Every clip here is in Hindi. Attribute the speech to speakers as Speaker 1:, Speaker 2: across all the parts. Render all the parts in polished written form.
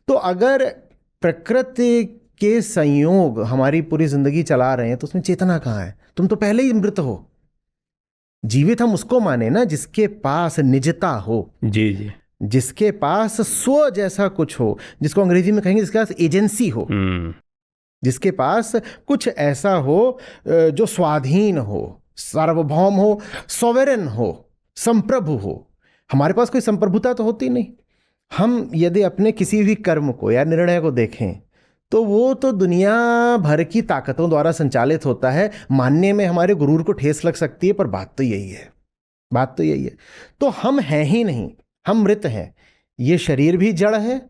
Speaker 1: तो अगर प्रकृति के संयोग हमारी पूरी जिंदगी चला रहे हैं तो उसमें चेतना कहाँ है? तुम तो पहले ही मृत हो। जीवित हम उसको माने ना जिसके पास निजता हो,
Speaker 2: जी जी,
Speaker 1: जिसके पास स्व जैसा कुछ हो, जिसको अंग्रेजी में कहेंगे जिसके पास एजेंसी हो, जिसके पास कुछ ऐसा हो जो स्वाधीन हो, सार्वभौम हो, सॉवरेन हो, संप्रभु हो। हमारे पास कोई संप्रभुता तो होती नहीं। हम यदि अपने किसी भी कर्म को या निर्णय को देखें तो वो तो दुनिया भर की ताकतों द्वारा संचालित होता है। मानने में हमारे गुरूर को ठेस लग सकती है, पर बात तो यही है, बात तो यही है। तो हम हैं ही नहीं, हम मृत हैं। ये शरीर भी जड़ है,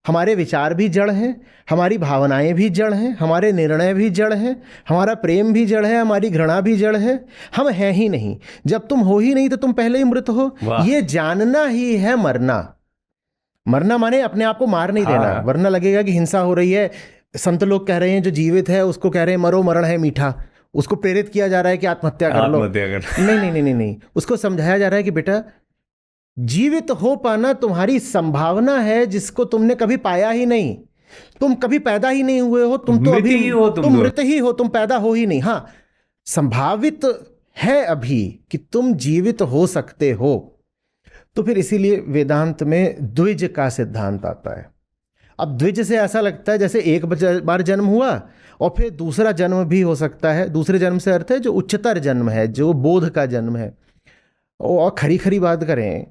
Speaker 1: हमारे विचार भी जड़ हैं, हमारी भावनाएं भी जड़ हैं, हमारे निर्णय भी जड़ हैं, हमारा प्रेम भी जड़ है, हमारी घृणा भी जड़ है। हम हैं ही नहीं। जब तुम हो ही नहीं तो तुम पहले ही मृत हो। ये जानना ही है मरना। मरना माने अपने आप को मार नहीं देना, वरना लगेगा कि हिंसा हो रही है। संत लोग कह रहे हैं जो जीवित है उसको कह रहे हैं मरो, मरण है मीठा। उसको प्रेरित किया जा रहा है कि आत्महत्या कर लो। नहीं नहीं नहीं नहीं, उसको समझाया जा रहा है कि बेटा जीवित हो पाना तुम्हारी संभावना है जिसको तुमने कभी पाया ही नहीं। तुम कभी पैदा ही नहीं हुए हो, तुम तो अभी तुम मृत ही हो, तुम पैदा हो ही नहीं। हाँ, संभावित है अभी कि तुम जीवित हो सकते हो। तो फिर इसीलिए वेदांत में द्विज का सिद्धांत आता है। अब द्विज से ऐसा लगता है जैसे एक बार जन्म हुआ और फिर दूसरा जन्म भी हो सकता है। दूसरे जन्म से अर्थ है जो उच्चतर जन्म है, जो बोध का जन्म है। और खरी खरी बात करें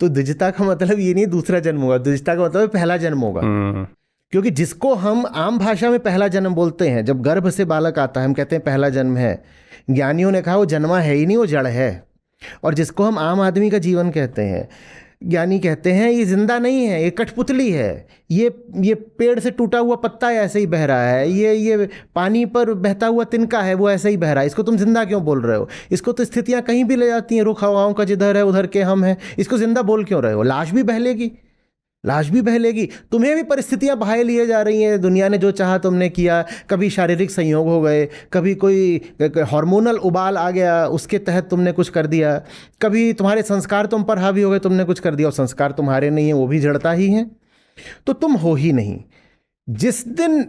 Speaker 1: तो द्विजता का मतलब ये नहीं दूसरा जन्म होगा, द्विजता का मतलब पहला जन्म होगा। क्योंकि जिसको हम आम भाषा में पहला जन्म बोलते हैं, जब गर्भ से बालक आता है हम कहते हैं पहला जन्म है। ज्ञानियों ने कहा वो जन्मा है ही नहीं, वो जड़ है। और जिसको हम आम आदमी का जीवन कहते हैं, ज्ञानी कहते हैं ये जिंदा नहीं है, ये कठपुतली है, ये पेड़ से टूटा हुआ पत्ता ऐसे ही बह रहा है, ये पानी पर बहता हुआ तिनका है, वो ऐसे ही बह रहा है, इसको तुम जिंदा क्यों बोल रहे हो? इसको तो स्थितियां कहीं भी ले जाती हैं, रुख हवाओं का जिधर है उधर के हम हैं, इसको जिंदा बोल क्यों रहे हो? लाश भी बहलेगी, लाश भी बहलेगी। तुम्हें भी परिस्थितियां बहाए लिए जा रही हैं। दुनिया ने जो चाहा तुमने किया। कभी शारीरिक संयोग हो गए, कभी कोई हार्मोनल उबाल आ गया, उसके तहत तुमने कुछ कर दिया। कभी तुम्हारे संस्कार तुम पर हावी हो गए, तुमने कुछ कर दिया। और संस्कार तुम्हारे नहीं है, वो भी जड़ता ही है। तो तुम हो ही नहीं। जिस दिन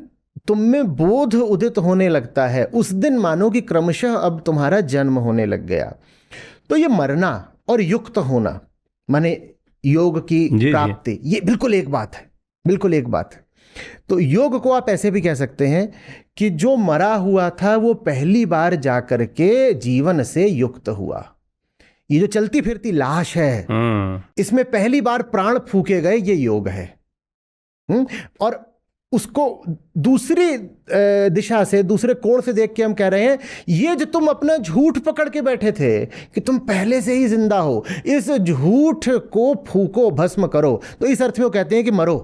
Speaker 1: तुम में बोध उदित होने लगता है उस दिन मानो कि क्रमशः अब तुम्हारा जन्म होने लग गया। तो ये मरना और युक्त होना माने योग की प्राप्ति, ये बिल्कुल एक बात है, बिल्कुल एक बात है। तो योग को आप ऐसे भी कह सकते हैं कि जो मरा हुआ था वो पहली बार जाकर के जीवन से युक्त हुआ। ये जो चलती फिरती लाश है, इसमें पहली बार प्राण फूके गए, ये योग है। और उसको दूसरी दिशा से, दूसरे कोण से देख के हम कह रहे हैं ये जो तुम अपना झूठ पकड़ के बैठे थे कि तुम पहले से ही जिंदा हो, इस झूठ को फूको, भस्म करो। तो इस अर्थ में वो कहते हैं कि मरो।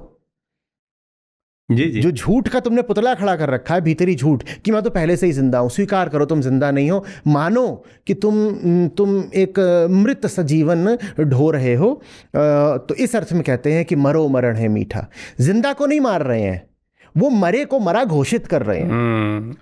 Speaker 1: जी जी। जो झूठ का तुमने पुतला खड़ा कर रखा है, भीतरी झूठ कि मैं तो पहले से ही जिंदा हूं, स्वीकार करो तुम जिंदा नहीं हो। मानो कि तुम एक मृत सजीवन ढो रहे हो। तो इस अर्थ में कहते हैं कि मरो, मरण है मीठा। जिंदा को नहीं मार रहे हैं, वो मरे को मरा घोषित कर रहे हैं।